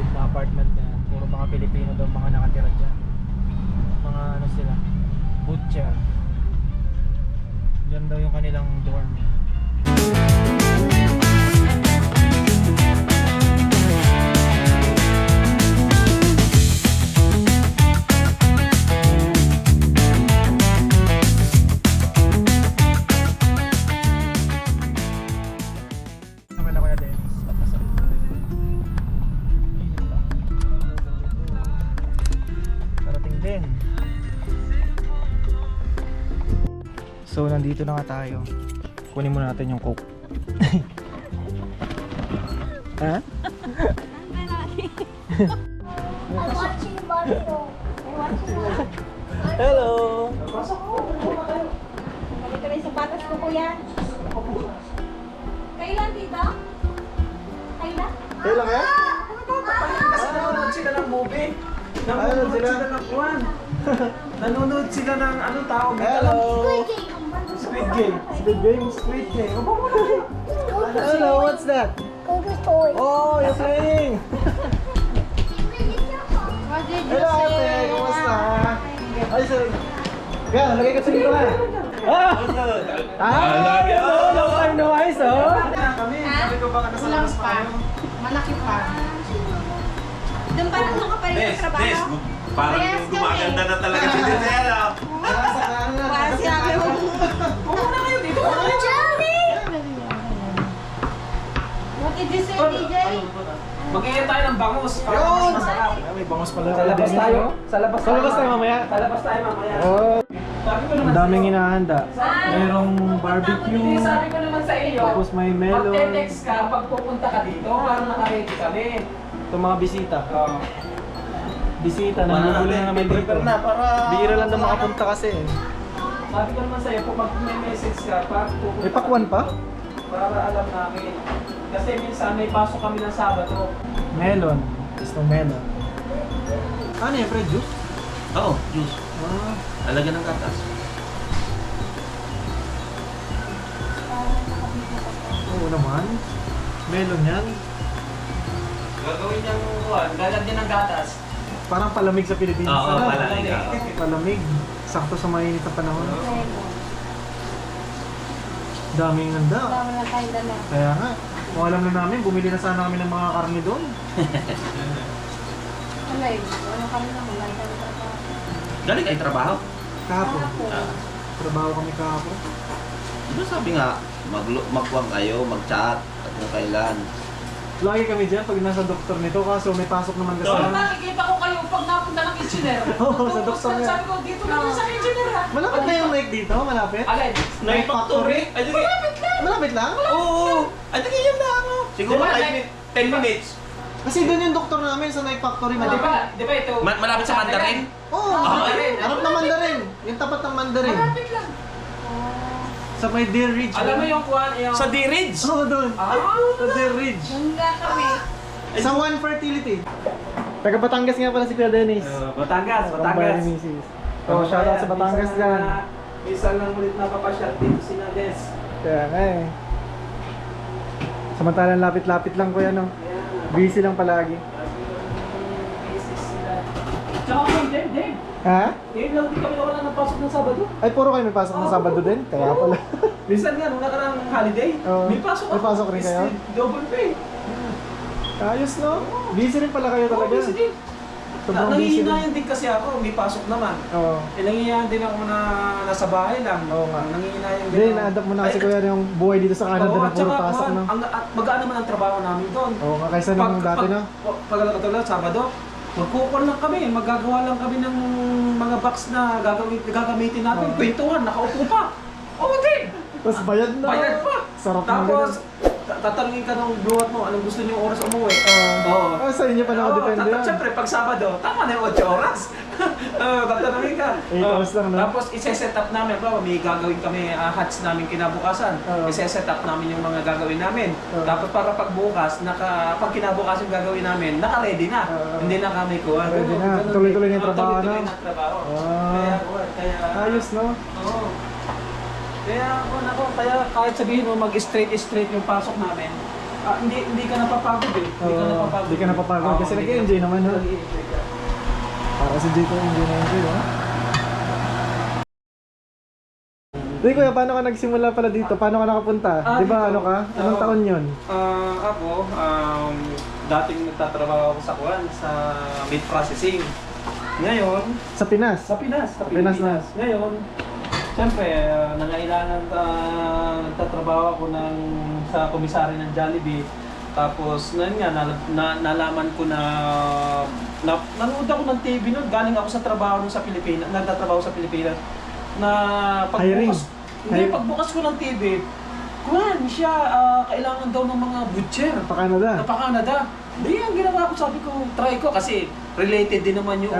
maliit na apartment na yan. Puro mga Pilipino daw mga nakatira dyan. Mga ano sila, butcher. Diyan daw yung kanilang dorm. So nandito na nga tayo. Kunin muna natin yung Coke. Ha? I'm watching Mario. Hello! Ito na yung sapatos ko, kuya. Kailan, tita? Kailan? Kailan kaya? Kasi nanonood sila ng movie. Nanonood sila? ng Juan. Nanonood sila ng anong tawag dito? Hello! Squid Game. Squid Game? Squid Game. Hello, what's that? Coco's toy. Oh, you're playing! What did Hello ate, kumusta? Ay, sir. Yan, lagay ka sa dito ha. Ah! Long time no eyes, oh! Kami, sabi ko baka nasa labas pa kayo. Malaki pa. Doon pa doon ka pa rin sa trabaho? Parang gumaganda na talaga si Desera. Para sinabi mo. Pumunta kayo dito. What did you say, DJ? Mag-iingat tayo ng bangus para Yun! mas masarap. May bangos pala. Sa labas tayo. Sa labas Sa labas tayo mamaya? Sa labas tayo mamaya. Oh, Sabi ko naman ang daming sa'yo. hinahanda. Mayroong Hindi, barbecue, sabi ko naman sa iyo. tapos may melon. Magte-text ka pag pupunta ka dito para naka-ready kami. Ito mga bisita. Oh. Bisita, nangugulo na naman dito. Bira lang na makapunta kasi. Sabi ko naman sa iyo, kung mag-message ka pag pupunta May pakwan pa? para alam namin. Kasi minsan may pasok kami ng Sabado. Melon. Gusto melon. Ano yan, Fred? Juice? Oo, juice. Ah, Talaga ng katas. oo naman. Melon yan. Gagawin niyang lalagyan ng gatas. Parang palamig sa Pilipinas. Oo, Ano? palamig, oo. Palamig. Sakto sa mainit na panahon. Daming handa. Dami na tayo dala. Kaya nga, kung alam na namin, bumili na sana kami ng mga karne doon. Ano yun? Ano kami naman? Lagi kami trabaho. Galing ay trabaho. Kahapon. Ah. Trabaho kami kahapon. Diba sabi nga, magkuhan kayo, mag-chat at kung kailan. Lagi kami dyan pag nasa doktor nito, kaso may pasok naman kasi. So, nakikita ko kayo pag napunta ng engineer. Oo, sa doktor nga. Sabi ko, dito lang sa engineer ha. Malapit na yung mic dito, malapit. Alin? Night Factory? Malapit lang. Malapit lang? Oo! Ay, yan na ano. Siguro Diba, 10 minutes. Kasi doon yung doktor namin sa Night Factory, Di malapit. ba? Di ba ito? Malapit sa Mandarin? Oo, Mandarin. harap na Mandarin. Yung tapat ng Mandarin. Malapit lang. Sa may Deer Ridge. Alam mo yung kuhan, yung... Sa D-Ridge. Oo, doon. Ah, Sa Deer Ridge. Hangga kami. Sa One Fertility. Taga Batangas nga pala si Kuya Dennis. Batangas, Batangas. So, shoutout sa Batangas dyan. Minsan lang ulit napapasyal dito si Nades. Kaya nga eh. Samantalang lapit-lapit lang kuya no. Busy lang palagi. Tsaka kung Dave. Ha? Dave lang di kami wala ng pasok ng Sabado. Ay puro kayo may pasok ng Sabado din? Kaya pala. Minsan nga, nung nakarang holiday, Oo. may pasok May pasok rin kayo? Double pay. Ayos no? Busy rin pala kayo talaga. Oo, sige. Sobrang busy rin. Nangihinayan din kasi ako, may pasok naman. Oo. Nangihinayan din ako na nasa bahay lang. Oo nga. Nangihinayan din Hindi, ako. na-adapt mo na kasi kuya yung buhay dito sa Canada Oo, na at puro saka, pasok no? magaan naman ang trabaho namin doon. Oo nga, kaysa nung dati no? Pag katulad, Sabado, magkukul lang kami, magagawa lang kami ng mga box na gagamitin natin. Oo. Kwentuhan, nakaupo pa. Oo, hindi! Tapos bayad na. Bayad pa! Sarap ng Tapos, ganun. tatanungin ka ng buhat mo, anong gusto niyo oras umuwi? Oo. Ah, sa inyo pa nakadepende yan. Siyempre, pag Sabado, tama na yung 8 oras. Tatanungin ka. 8 hours lang, no? Tapos, ise-set up namin, bro, may gagawin kami hats namin kinabukasan. Oo. Ise-set up namin yung mga gagawin namin. Oo. Tapos, para pag bukas, pag kinabukasan yung gagawin namin, naka-ready na. Oo. Hindi na kami kuha. Ready na. Tuloy-tuloy na yung trabaho, Tuloy-tuloy no? na yung trabaho. Ah. Kaya, Ayos no? Oo. Kaya kahit sabihin mo mag-straight yung pasok namin, Hindi ka napapagod eh. Hindi ka napapagod Oo, kasi hindi nag-enjoy ka- naman, no? nag-i-enjoy ka. Para si Jito enjoy na enjoy, no? Di kuya, paano ka nagsimula pala dito? Paano ka nakapunta? Di ba Dito. ano ka? Anong Oo. taon yun? Ako, dating nagtatrabaho ako sa Kuwan, sa meat processing. Ngayon, Sa Pinas? sa Pinas. Pinas na. Ngayon, siyempre, nangailangan nagtatrabaho ako sa komisary ng Jollibee. Tapos, ngayon nga, nalaman ko nanood ako ng TV noon. Galing ako sa trabaho nun sa Pilipinas, nagtatrabaho sa Pilipinas. Na pagbukas, pagbukas ko ng TV, Kuwan, siya, kailangan daw ng mga butcher. Pa-Canada? Napa-Canada. Di, ang ginawa ko, sabi ko, try ko kasi related din naman yung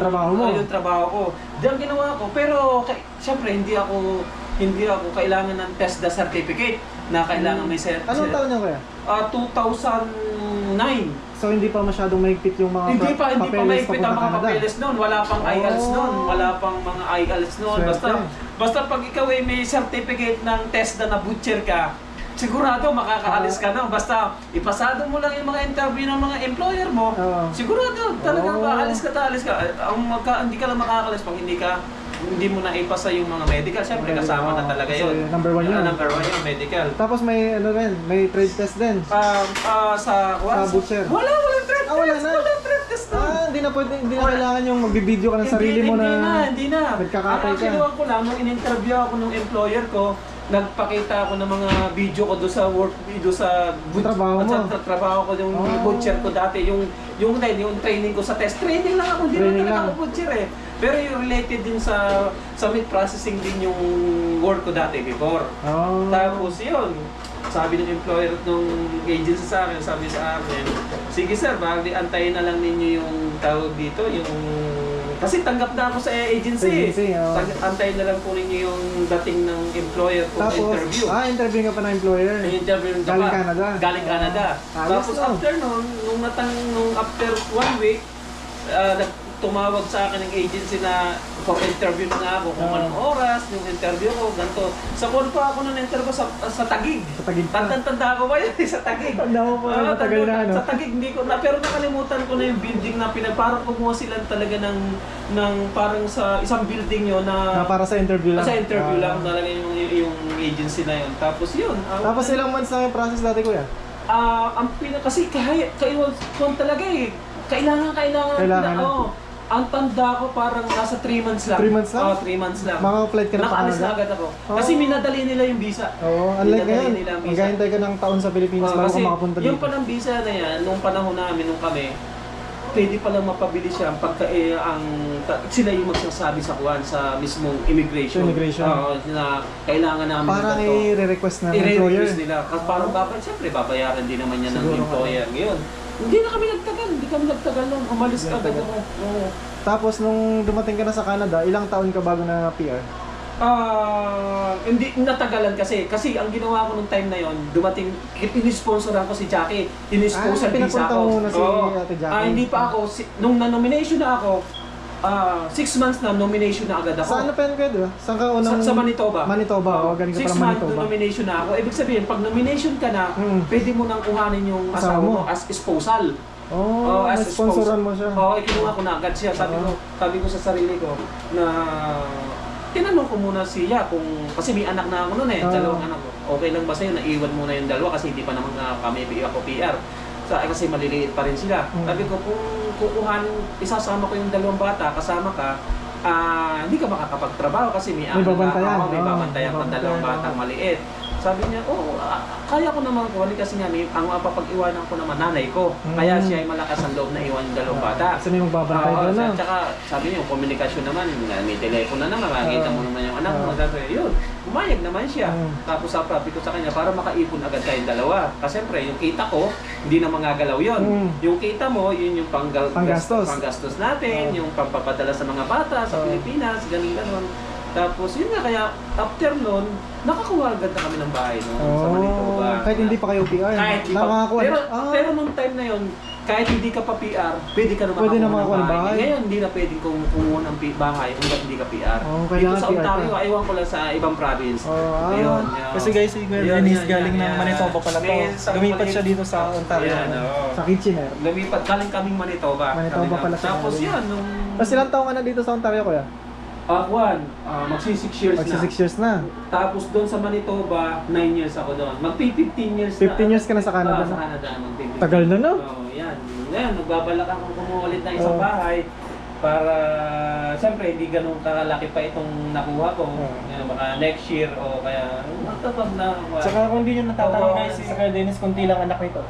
trabaho mo. Yung trabaho ko. Di, ang ginawa ko. Pero, syempre, hindi ako kailangan ng TESDA certificate na kailangan may Anong taon niya kuya? 2009. So hindi pa masyadong mahigpit yung mga Hindi pa papeles mahigpit ang papunta mga Canada? papeles noon. Wala pang IELTS noon. Wala pang mga IELTS noon. Swerte. Basta pag ikaw ay may certificate ng TESDA na butcher ka, sigurado makakaalis ka na. Basta ipasado mo lang yung mga interview ng mga employer mo, sigurado talagang aalis ka. Hindi ka lang makakaalis pag hindi mo na ipasa yung mga medical. Siyempre kasama na talaga So, yun. number one yun. Number one yun, medical. Tapos may ano rin, may trade test din. Sa butcher. Walang trade test. Wala na. Walang trade test na. Hindi na kailangan yung magbibideo ka ng sarili mo Hindi na. nagkakatay Ang ka. kinuha ko lang, nung in-interview ako ng employer ko, nagpakita ako ng mga video ko doon sa Trabaho mo. Sa trabaho ko, yung butcher ko dati, yung training ko sa test. Training lang ako, hindi Training naman lang. ako butcher eh. Pero yung related din sa meat processing din yung work ko dati before. Tapos yun, sabi ng employer nung agency sa akin, sige sir, bali antayin na lang ninyo yung tawag dito, kasi tanggap na ako sa agency. Antayin na lang po ninyo yung dating ng employer for Tapos, interview. interview ka pa ng employer. Interview ng Galing Canada. Galing Canada. Tapos after nun, nung after 1 week, tumawag sa akin ng agency na for interview na nga ako kung anong oras, yung interview ko, ganito. Sa call pa ako ng interview sa Taguig. Sa Taguig pa. Tanda ko ba yun sa Taguig? Tanda mo pa, matagal na ano. Sa Taguig, hindi ko na, pero nakalimutan ko na yung building na parang kumuha sila talaga ng parang sa isang building yun na para sa interview lang. Sa interview lang talaga yung agency na yun. Tapos yun. Tapos ilang months na yung process dati kuya? Kasi kaiwan talaga eh. Kailangan na. Ang tanda ko parang nasa 3 months lang. 3 months lang? 3 months lang. Maka-flight ka na pa Nakaalis na Canada? agad ako. Kasi minadali nila yung visa. Unlike ngayon, maghahintay ka ng taon sa Pilipinas bago ka makapunta dito. Yung palang visa na yan, nung panahon namin, nung kami, pwede palang mapabilis siya pagka sila yung magsasabi sa kuwan sa mismong immigration. Na kailangan namin parang i-request na employer. I-request nila. Kasi parang siyempre babayaran din naman yan ng Siguro employer. Ngayon, hindi kami nagtagal nun. Umalis ka agad ako. Tapos nung dumating ka na sa Canada, ilang taon ka bago na PR? Hindi natagalan kasi ang ginawa ko nung time na yon, dumating ini-sponsor ako si Jackie. Ini-sponsor visa pinapunta ako. mo muna si Ate Jackie. Hindi pa ako nung na-nomination na ako, 6 months na nomination na agad ako. Saan na pen ka doon? Saan ka unang... Sa Manitoba. Manitoba, galing ka 6 pala months Manitoba. nomination na ako. Ibig sabihin, pag nomination ka na, pwede mo nang kuhanin yung asawa mo as esposal. As sponsoran mo siya. Kinuha ko na agad siya. Sabi ko sa sarili ko na tinanong ko muna siya kasi may anak na ako noon eh, dalawang anak ko. Okay lang ba sa'yo na iwan muna yung dalawa kasi hindi pa naman kami ako PR. Kasi maliliit pa rin sila. Sabi ko, kung isasama ko yung dalawang bata, kasama ka, hindi ka makakapagtrabaho kasi may babantayan ng dalawang batang maliit. Sabi niya, kaya ko naman kuwali kasi nga ang mapapag-iwanan ko naman nanay ko. Kaya siya ay malakas ang loob na iwan yung dalawang bata. Kasi may magbabantay doon na. Tsaka sabi niya, yung komunikasyon naman, may telepono na naman, makikita mo naman yung anak mo. Yun, umayag naman siya. Tapos sabi ko sa kanya, para makaipon agad tayong dalawa. Kasi siyempre, yung kita ko, hindi na magagalaw yun. Yung kita mo, yun yung panggastos natin, yung pampapadala sa mga bata sa Pilipinas, ganun. Tapos yun nga, kaya after nun, nakakuha agad na kami ng bahay sa Manitoba. Kahit hindi pa kayo PR? Kahit hindi pa. Pero nung time na yun, kahit hindi ka pa PR, pwede ka naman Pwede na makakuha makakuha ng bahay. Ngayon, hindi na pwedeng kumuha ng bahay hanggang hindi ka PR. Oo, Dito kailangan sa PR Ontario, ka. ewan ko lang sa ibang province. Ayun, yun. Kasi guys, si Kuya Yun, Dennis yun, galing yun, ng yan. Manitoba pala to. May isang Lumipat maliit- siya dito sa Ontario. Yan, oo. Sa Kitchener. Lumipat, galing kaming Manitoba. Manitoba pala siya Tapos galing. yan, nung... Tapos ilang taong ka na dito sa Ontario, kuya? Magsi 6 years Magsi na. 6 years na. Tapos doon sa Manitoba, 9 years ako doon. Magpi-15 years 15 years ka na sa Canada, Sa no? Canada, mag-15. Tagal na, no? Oo, yan. Ngayon, nagbabalak akong kumuha ulit ng isang Oo. bahay para, siyempre, hindi ganun kalaki pa itong nakuha ko. Oo. Yan, baka next year o kaya, matapag na. Saka kung hindi nyo natatanong Oo. guys, si Kuya Dennis, kunti lang anak nito.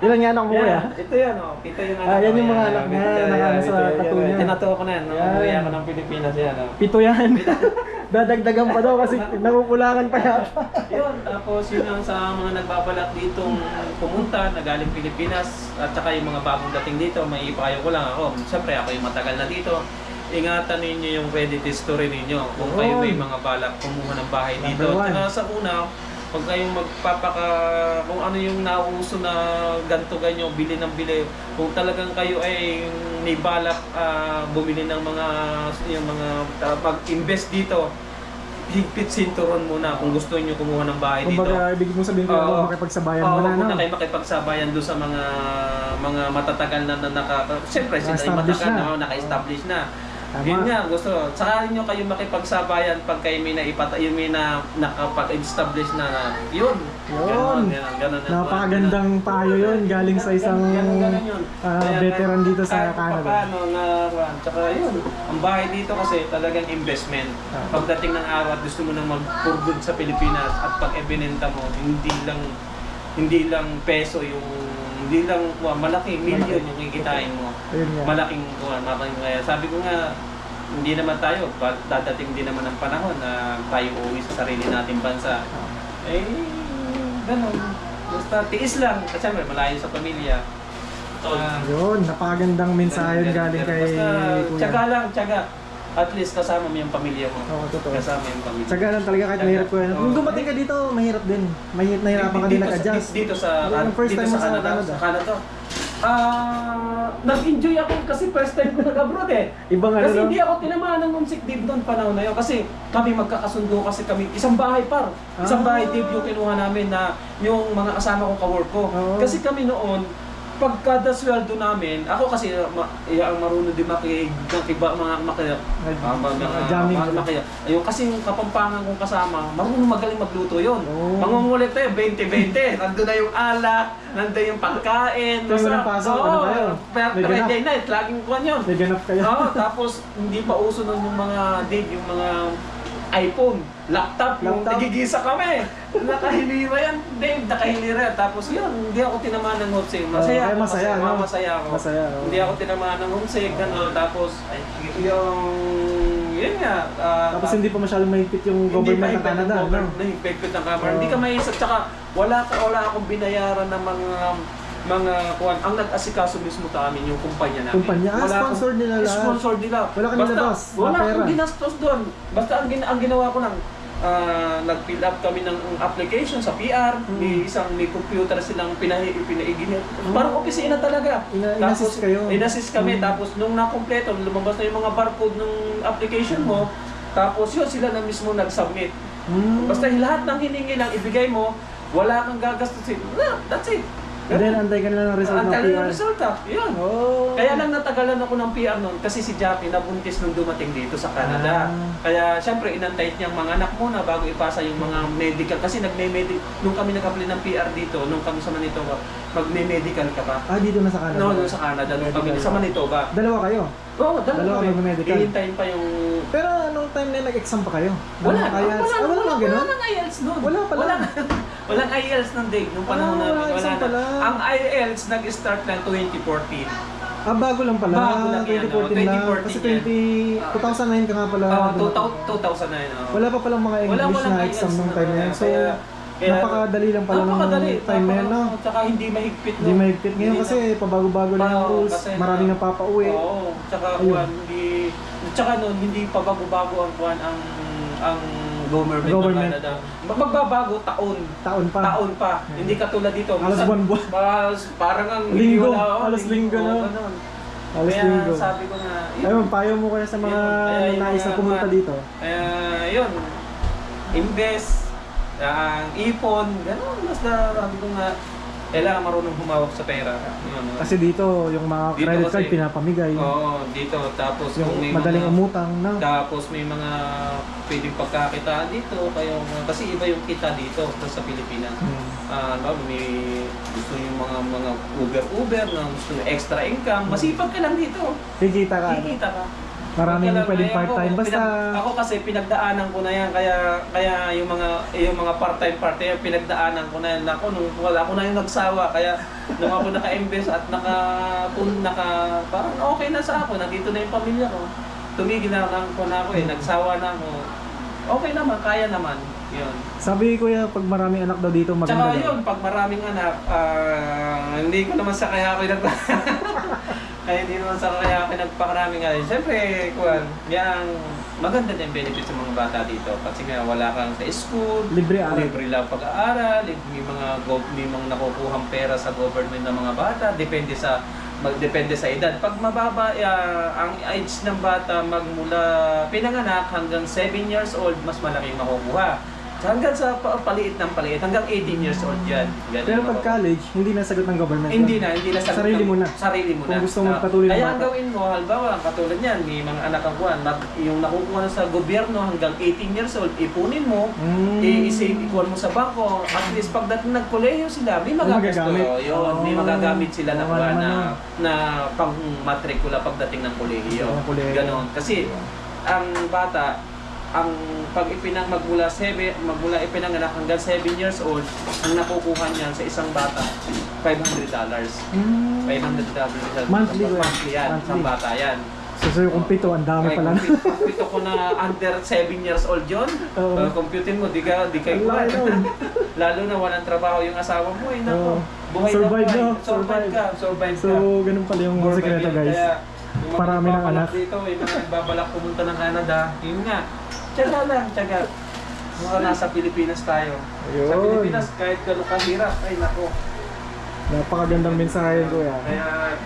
Ilan nga anak mo, kuya? Ito yan, oh. Ito yung anak yan ko, yung mga anak oh. niya, Ito, nakano yan, sa ito, yan, tattoo yan. niya. Tinatawa ko na yan, no? Yan. Umuwi ako ng Pilipinas yan, oh. Pito yan. Dadagdagan pa daw kasi nakukulangan pa yata. Yun, tapos yun ang sa mga nagbabalak ditong pumunta na galing Pilipinas at saka yung mga bagong dating dito, may ipayo ko lang ako. Siyempre ako yung matagal na dito. Ingatan ninyo yung credit history ninyo kung kayo may mga balak kumuha ng bahay dito. Number one. Tsaka sa una, pag kayong kung ano yung nauso na ganto ganyo, bili ng bili. Kung talagang kayo ay may balak bumili ng yung mga mag-invest dito, higpit sinturon muna kung gusto niyo kumuha ng bahay dito. Kumbaga, ibig mo sabihin ko Oo. makipagsabayan Oo, mo na, huwag no? na kayo makipagsabayan doon sa mga matatagal na siyempre sila yung Na-establish matagal na. na, naka-establish na. Tama. Yun nga, gusto. Saka nyo kayo makipagsabayan pag kayo may nakapag-establish na yun. Yun. Ganon. Napakagandang payo yun, galing sa isang Ganon yun. veteran dito sa kahit Canada. paano tsaka yun, ang bahay dito kasi talagang investment. Ah. Pagdating ng araw at gusto mo nang mag-for-good sa Pilipinas at pag ebinenta mo, hindi lang peso yung hindi lang malaki, million yung kikitain mo. Ayun nga. Malaking kaya sabi ko nga hindi naman tayo, dadating din naman ang panahon na tayo uuwi sa sarili nating bansa. Ganun. Basta tiis lang. Kasi siyempre, malayo sa pamilya. Yun, napakagandang mensahe yun galing kay Basta, Kuya. tiyaga lang, tiyaga. At least kasama mo yung pamilya mo. Oo, totoo. Kasama yung pamilya. Tsaga lang talaga kahit mahirap ko yan. Nung Oo. dumating ka dito, mahirap din. Nahirapan ka din nag-adjust. Dito sa Yung first dito time mo sa sa Canada. Canada. Sa Canada. Nag-enjoy ako kasi first time ko nag-abroad eh. Ibang ano, Kasi no? hindi ako tinamaan ng homesick Dave noon panahon na yun. Kasi kami magkakasundo kasi kami, isang bahay par. Isang bahay Dave yung kinuha namin na yung mga kasama kong ka-work ko. Oo. Kasi kami noon, pagkada sweldo namin, ako kasi ang marunong din jamming. Ayun, kasi yung kapampangan kong kasama, marunong magaling magluto yun. Oo. Mangungulit tayo, 20-20. Nandun na yung alak, nandun yung pagkain. Tuwing walang pasok, ano ba yun? Pero May ganap. Friday night, laging kuhan yun. May ganap kayo. Oo, tapos hindi pa uso nun yung mga yung mga iPhone, laptop, yung Laptop. nagigisa kami. Nakahilira yan, Dave, nakahilira. Tapos yun, hindi ako tinamaan ng homesick. Masaya Okay, ako, masaya, no? masaya ako. Masaya, oo. Hindi ako tinamaan ng homesick, gano'n. Tapos, yun nga. Tapos hindi pa masyadong mahigpit yung government ng Canada, no? Nahigpit ng camera. Oo. Hindi ka maisip, tsaka wala akong binayaran ng mga kuwan. Ang nag-asikaso mismo sa amin yung kumpanya namin. Kumpanya? Sponsored nila lahat? Sponsored nila. Wala kang Basta, nilabas, wala na pera? akong ginastos doon. Basta ang ginawa ko lang, nag-fill up kami ng application sa PR. May computer silang pinaigin. Parang opisina talaga. Inassist kayo. Inassist kami. Tapos nung nakompleto, lumabas na yung mga barcode ng application mo. Tapos yun, sila na mismo nag-submit. Basta lahat ng hiningi lang, ibigay mo, wala kang gagastusin. That's it. And then, antay ka nila ng result ng Antay PR. ng result Yun. Oh. Kaya lang natagalan ako ng PR noon kasi si Jackie nabuntis nung dumating dito sa Canada. Kaya syempre inantay niyang mga anak muna bago ipasa yung mga medical. Kasi nung kami nag-apply ng PR dito, nung kami sa Manitoba, magme-medical ka pa. Dito na sa Canada? No, sa Canada, nung kami sa Manitoba. Dalawa kayo? Oo, Dalawa kami. magme-medical? Hihintayin pa yung... Pero anong time na nag-exam pa kayo? Wala Wala ganun? nang IELTS noon. Wala pala. Walang IELTS nung day, nung panahon namin. walang exam na. pala. Ang IELTS nag-start lang 2014. Bago lang pala. Bago lang yan, 2014 lang. 2014 Kasi yan. 2009 ka nga pala. 2009. Wala pa palang mga English walang na exam IELTS nung time na yan. So, kaya napakadali lang pala nung time na yan, no? Tsaka hindi mahigpit. Hindi mahigpit. Ngayon kasi pabago-bago lang yung rules. Maraming napapauwi. Oo. Tsaka Ayun. kuwan, tsaka noon hindi pa bago-bago ang kuwan ang government Government. ng Canada. Magbabago taon. Taon pa. Taon pa. Hindi katulad dito. Halos Minsan, buwan-buwan. Parang ang Linggo. wala, oh, Halos linggo, no? ganun. Halos Kaya linggo. sabi ko na, Ayun, payo mo kaya sa mga Kaya yung nais na mga- pumunta dito. Yun, invest, ipon, gano'n. Basta sabi ko nga, kailangan marunong humawak sa pera. Yun, no? Kasi dito, yung mga Dito credit kasi- card pinapamigay. Oo, dito. Tapos Yung kung may madaling mga, umutang na. tapos may mga pwedeng pagkakitaan dito. Kasi iba yung kita dito sa Pilipinas. May gusto yung mga Uber na gusto yung extra income. Masipag ka lang dito. Kikita ka. Kikita ka. Maraming Kaya pwedeng ako, part-time. Basta, ako kasi pinagdaanan ko na yan, kaya yung mga part-time pinagdaanan ko na yan. Ako nung wala ako na yung nagsawa, kaya nung ako naka-invest at parang okay na sa ako, nandito na yung pamilya ko. Tumigil na ako nagsawa na ako. Okay naman, kaya naman. Yun. sabi kuya, pag maraming anak daw dito, maganda Tsaka daw. yun, pag maraming anak, hindi ko naman sa kaya ako kaya hindi naman sa kaya ako nagpakaraming anak. Siyempre, maganda din benefit sa mga bata dito. Kasi nga wala kang sa school, Libre aral. libre lang pag-aaral, may mga nakukuhang pera sa government ng mga bata, depende sa edad. Pag mababa ang age ng bata magmula pinanganak hanggang 7 years old, mas malaki makukuha. Hanggang sa paliit ng paliit, hanggang 18 years old yan. Ganun Pero yung pag makukuha. college, hindi na sagot ng government. Hindi na sagot Sarili ng- mo na. Sarili mo Kung na. gusto mo magpatuloy ng Kaya bata. ang gawin mo, halimbawa, katulad niyan, may mga anak ang kuwan, yung nakukuha na sa gobyerno hanggang 18 years old, ipunin mo, i-save, ikuhan mo sa bangko, at least pagdating nagkolehiyo sila, may magagamit. may Oh. magagamit sila na Oo, kuwan naman na pang matrikula pagdating ng kolehiyo. Ng kolehiyo. Ganon. Kasi ang bata, pag magmula ipinanganak hanggang 7 years old, ang nakukuha niyan sa isang bata, $500. $500 Monthly, monthly yan, monthly. isang bata yan. So kung pito, ang dami pala. Pito ko na under 7 years old yon. Oo. Computin mo, di kayo Ang kuwan. laki nun. Lalo na walang trabaho yung asawa mo, Oo. nako. Buhay Survive, na buhay. no? Survive ka. So, ganun pala yung sekreto, guys. Kaya, yung mga Parami ng nagbabalak anak. dito, yung mga nagbabalak pumunta ng Canada, yun nga. Tiyaga lang, tiyaga. Mga nasa Pilipinas tayo. Sa Ayun. Pilipinas, kahit gano'ng kahirap, ay nako. Napakagandang mensahe kuya. Kaya,